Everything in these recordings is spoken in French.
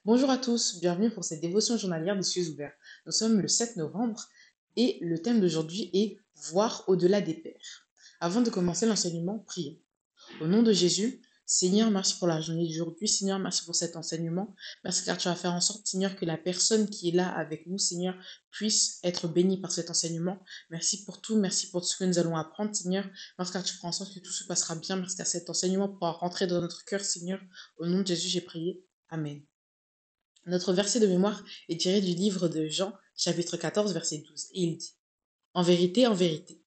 Bonjour à tous, bienvenue pour cette dévotion journalière des cieux ouverts. Nous sommes le 7 novembre et le thème d'aujourd'hui est voir au-delà des pères. Avant de commencer l'enseignement, prions. Au nom de Jésus, Seigneur, merci pour la journée d'aujourd'hui. Seigneur, merci pour cet enseignement. Merci car tu vas faire en sorte, Seigneur, que la personne qui est là avec nous, Seigneur, puisse être bénie par cet enseignement. Merci pour tout, merci pour tout ce que nous allons apprendre, Seigneur. Merci car tu feras en sorte que tout se passera bien. Merci car cet enseignement pourra rentrer dans notre cœur, Seigneur. Au nom de Jésus, j'ai prié. Amen. Notre verset de mémoire est tiré du livre de Jean, chapitre 14, verset 12, et il dit, en vérité,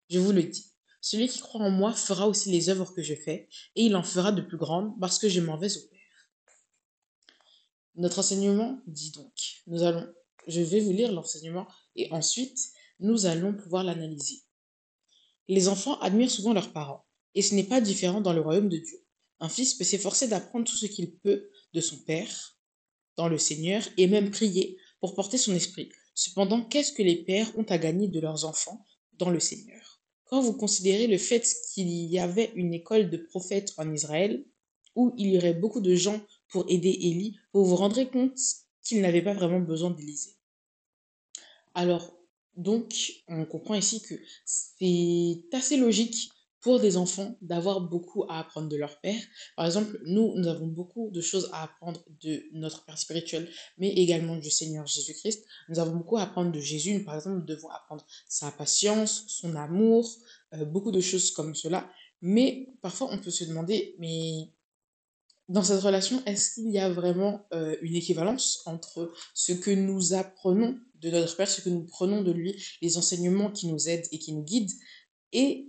je vous le dis, celui qui croit en moi fera aussi les œuvres que je fais, et il en fera de plus grandes, parce que je m'en vais au Père. Notre enseignement dit donc, je vais vous lire l'enseignement, et ensuite, nous allons pouvoir l'analyser. Les enfants admirent souvent leurs parents, et ce n'est pas différent dans le royaume de Dieu. Un fils peut s'efforcer d'apprendre tout ce qu'il peut de son père, dans le Seigneur et même prier pour porter son esprit. Cependant, qu'est-ce que les pères ont à gagner de leurs enfants dans le Seigneur? Quand vous considérez le fait qu'il y avait une école de prophètes en Israël, où il y aurait beaucoup de gens pour aider Élie, vous vous rendrez compte qu'il n'avait pas vraiment besoin d'Élisée. Alors, donc, on comprend ici que c'est assez logique pour des enfants d'avoir beaucoup à apprendre de leur père. Par exemple, nous avons beaucoup de choses à apprendre de notre père spirituel, mais également du Seigneur Jésus-Christ. Nous avons beaucoup à apprendre de Jésus. Par exemple, nous devons apprendre sa patience, son amour, beaucoup de choses comme cela. Mais parfois, on peut se demander, mais dans cette relation, est-ce qu'il y a vraiment une équivalence entre ce que nous apprenons de notre Père, ce que nous prenons de lui, les enseignements qui nous aident et qui nous guident, et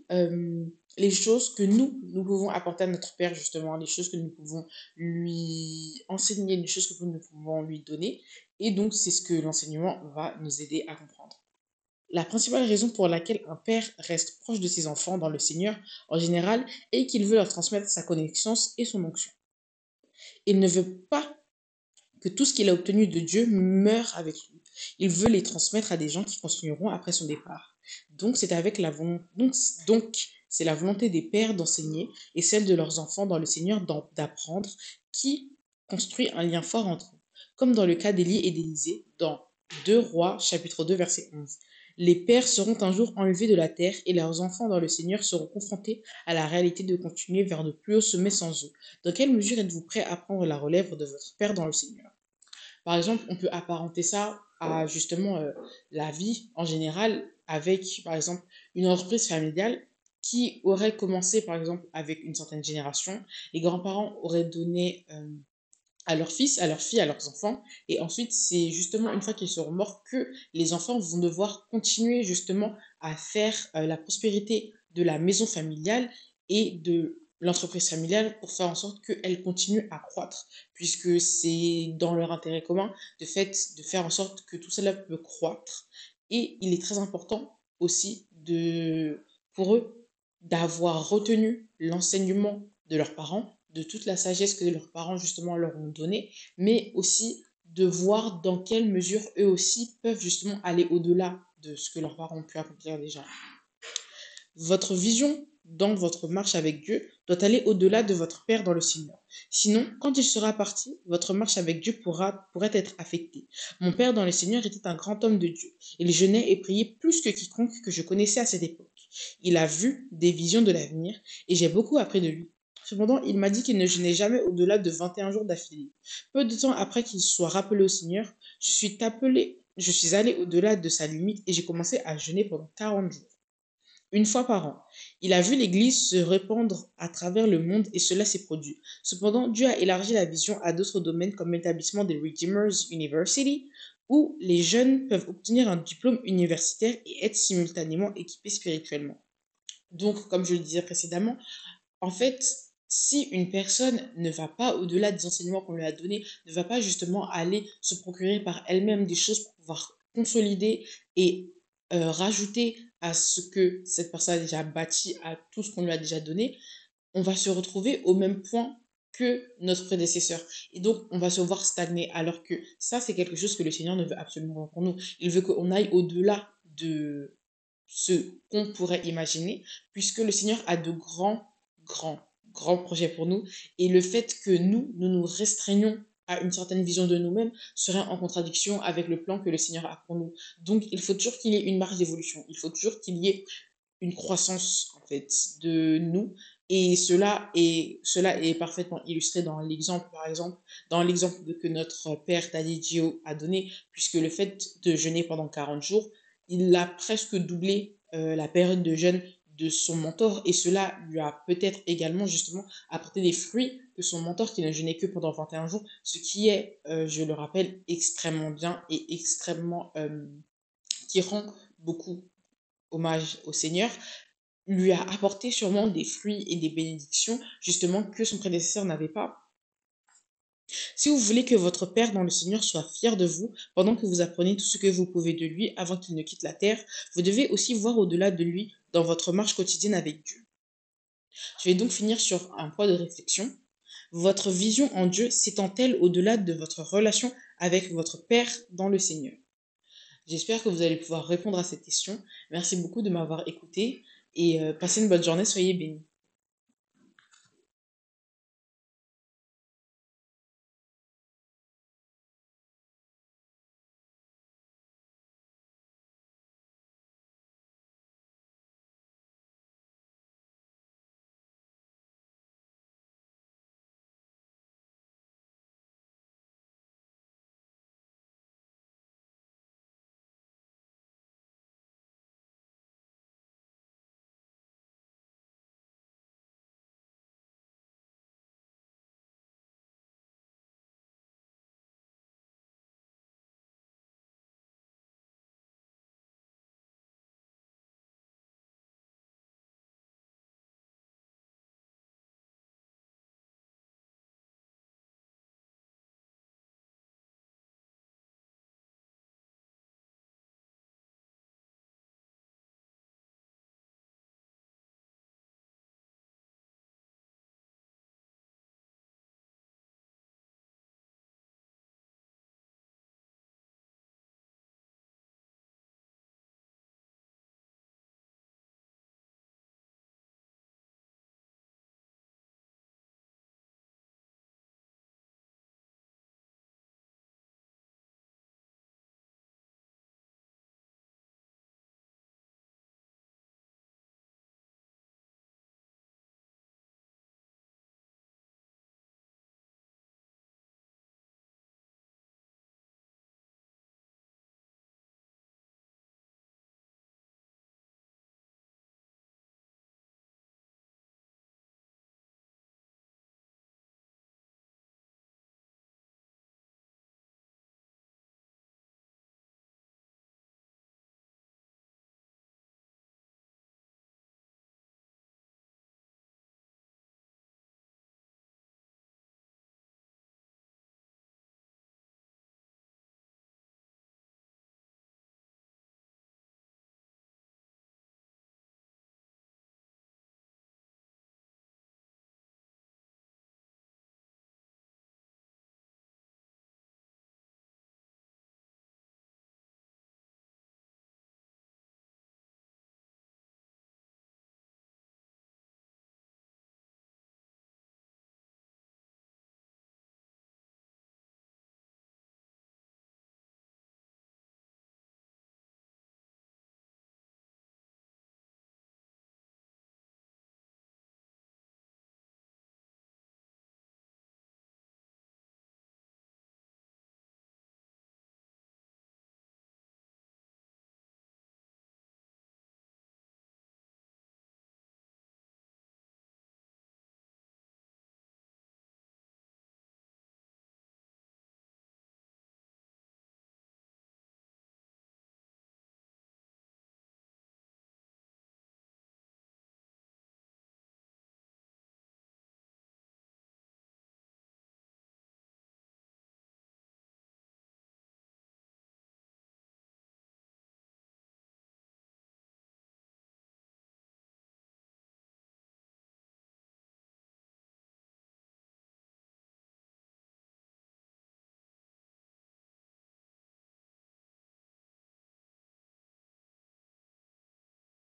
les choses que nous pouvons apporter à notre Père, justement, les choses que nous pouvons lui enseigner, les choses que nous pouvons lui donner. Et donc, c'est ce que l'enseignement va nous aider à comprendre. La principale raison pour laquelle un père reste proche de ses enfants dans le Seigneur, en général, est qu'il veut leur transmettre sa connaissance et son onction. Il ne veut pas que tout ce qu'il a obtenu de Dieu meure avec lui. Il veut les transmettre à des gens qui continueront après son départ. Donc c'est avec la c'est la volonté des pères d'enseigner et celle de leurs enfants dans le Seigneur d'apprendre qui construit un lien fort entre eux. Comme dans le cas d'Élie et d'Élisée dans 2 Rois chapitre 2 verset 11. Les pères seront un jour enlevés de la terre et leurs enfants dans le Seigneur seront confrontés à la réalité de continuer vers de plus hauts sommets sans eux. Dans quelle mesure êtes-vous prêt à prendre la relève de votre père dans le Seigneur? Par exemple, on peut apparenter ça à justement la vie en général avec, par exemple, une entreprise familiale qui aurait commencé, par exemple, avec une certaine génération. Les grands-parents auraient donné à leurs fils, à leurs filles, à leurs enfants. Et ensuite, c'est justement une fois qu'ils seront morts que les enfants vont devoir continuer justement à faire la prospérité de la maison familiale et de l'entreprise familiale pour faire en sorte qu'elle continue à croître, puisque c'est dans leur intérêt commun de fait de faire en sorte que tout cela peut croître. Et il est très important aussi pour eux d'avoir retenu l'enseignement de leurs parents, de toute la sagesse que leurs parents justement leur ont donnée, mais aussi de voir dans quelle mesure eux aussi peuvent justement aller au-delà de ce que leurs parents ont pu accomplir déjà. Votre vision dans votre marche avec Dieu doit aller au-delà de votre Père dans le Seigneur. Sinon, quand il sera parti, votre marche avec Dieu pourrait être affectée. Mon Père dans le Seigneur était un grand homme de Dieu. Il jeûnait et priait plus que quiconque que je connaissais à cette époque. Il a vu des visions de l'avenir et j'ai beaucoup appris de lui. Cependant, il m'a dit qu'il ne jeûnait jamais au-delà de 21 jours d'affilée. Peu de temps après qu'il soit rappelé au Seigneur, je suis allé au-delà de sa limite et j'ai commencé à jeûner pendant 40 jours une fois par an. Il a vu l'Église se répandre à travers le monde et cela s'est produit. Cependant, Dieu a élargi la vision à d'autres domaines comme l'établissement des Redeemers University, où les jeunes peuvent obtenir un diplôme universitaire et être simultanément équipés spirituellement. Donc, comme je le disais précédemment, en fait, si une personne ne va pas au-delà des enseignements qu'on lui a donnés, ne va pas justement aller se procurer par elle-même des choses pour pouvoir consolider et rajouter à ce que cette personne a déjà bâti, à tout ce qu'on lui a déjà donné, on va se retrouver au même point que notre prédécesseur. Et donc, on va se voir stagner, alors que ça, c'est quelque chose que le Seigneur ne veut absolument pas pour nous. Il veut qu'on aille au-delà de ce qu'on pourrait imaginer, puisque le Seigneur a de grands projets pour nous. Et le fait que nous nous restreignons a une certaine vision de nous-mêmes serait en contradiction avec le plan que le Seigneur a pour nous. Donc, il faut toujours qu'il y ait une marge d'évolution. Il faut toujours qu'il y ait une croissance, en fait, de nous. Et cela est parfaitement illustré dans l'exemple, par exemple, dans l'exemple que notre père Tadidjo a donné, puisque le fait de jeûner pendant 40 jours, il a presque doublé la période de jeûne de son mentor, et cela lui a peut-être également justement apporté des fruits que son mentor qui ne jeûnait que pendant 21 jours, ce qui est, je le rappelle, extrêmement bien et extrêmement qui rend beaucoup hommage au Seigneur, lui a apporté sûrement des fruits et des bénédictions justement que son prédécesseur n'avait pas. Si vous voulez que votre Père dans le Seigneur soit fier de vous pendant que vous apprenez tout ce que vous pouvez de lui avant qu'il ne quitte la terre, vous devez aussi voir au-delà de lui dans votre marche quotidienne avec Dieu. Je vais donc finir sur un point de réflexion. Votre vision en Dieu s'étend-elle au-delà de votre relation avec votre Père dans le Seigneur? J'espère que vous allez pouvoir répondre à cette question. Merci beaucoup de m'avoir écouté et passez une bonne journée, soyez bénis.